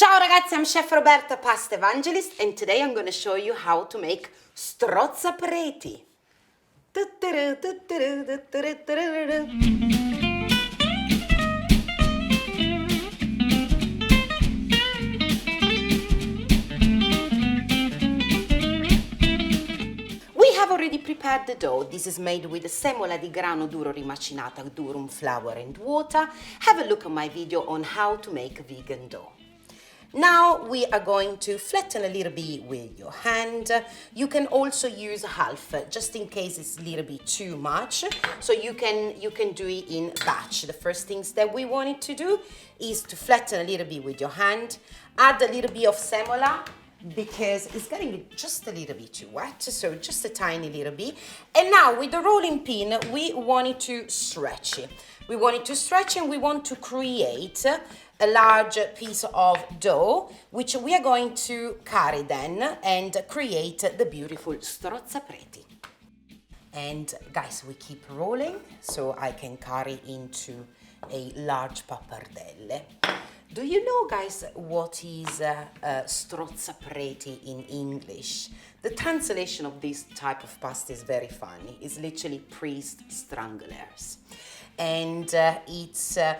Ciao ragazzi, I'm Chef Roberta, Pasta Evangelist, and today I'm going to show you how to make strozzapretti. We have already prepared the dough. This is made with semola di grano duro rimacinata, durum, flour and water. Have a look at my video on how to make vegan dough. Now we are going to flatten a little bit with your hand. You can also use half, just in case it's a little bit too much. So you can do it in batch. The first things that we wanted to do is to flatten a little bit with your hand. Add a little bit of semola, because it's getting just a little bit too wet, so just a tiny little bit. And now with the rolling pin, we want it to stretch it. We want it to stretch and we want to create a large piece of dough, which we are going to carry then and create the beautiful strozzapretti. And guys, we keep rolling so I can carry into a large pappardelle. Do you know, guys, what is strozzapreti in English? The translation of this type of pasta is very funny. It's literally priest stranglers. And it's a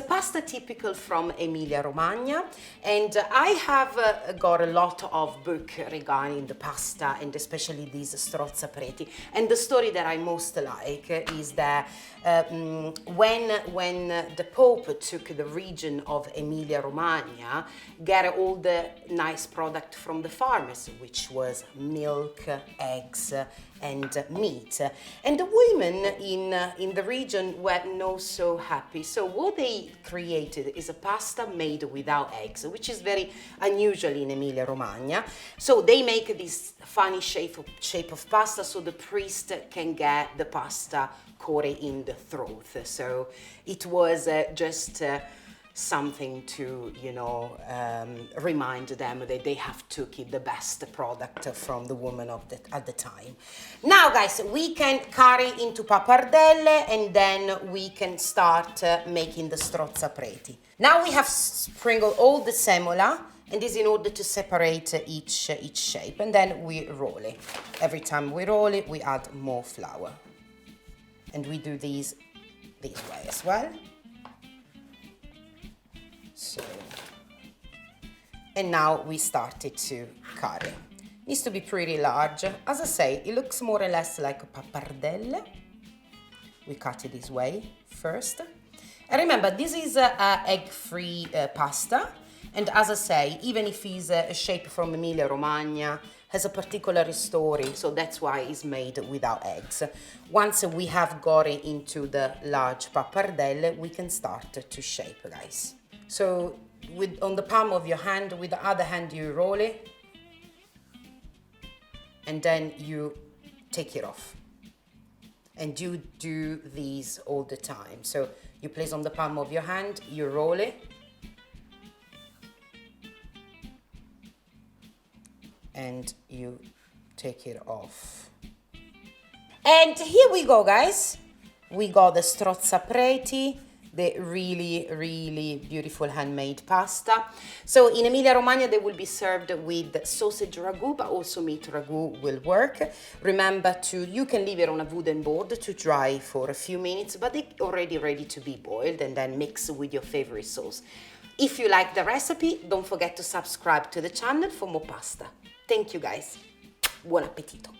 pasta typical from Emilia-Romagna, and I have got a lot of book regarding the pasta and especially these strozzapreti. And the story that I most like is that when the Pope took the region of Emilia-Romagna, get all the nice product from the farmers, which was milk, eggs, and meat, and the women in the region were not so happy. So what they created is a pasta made without eggs, which is very unusual in Emilia-Romagna. So they make this funny shape of pasta so the priest can get the pasta caught in the throat. So it was just something to, remind them that they have to keep the best product from the woman at the time. Now, guys, we can carry into pappardelle and then we can start making the strozzapreti. Now we have sprinkled all the semola, and this in order to separate each shape, and then we roll it. Every time we roll it, we add more flour. And we do these this way as well. So, and now we started to cut it. Needs to be pretty large. As I say, it looks more or less like a pappardelle. We cut it this way first. And remember, this is a egg-free pasta. And as I say, even if it's a shape from Emilia-Romagna, has a particular story, so that's why it's made without eggs. Once we have got it into the large pappardelle, we can start to shape, guys. So on the palm of your hand, with the other hand you roll it, and then you take it off. And you do these all the time. So you place on the palm of your hand, you roll it, and you take it off. And here we go, guys. We got the strozzapreti, the really, really beautiful handmade pasta. So in Emilia-Romagna, they will be served with sausage ragu, but also meat ragu will work. Remember you can leave it on a wooden board to dry for a few minutes, but they're already ready to be boiled, and then mix with your favorite sauce. If you like the recipe, don't forget to subscribe to the channel for more pasta. Thank you, guys. Buon appetito.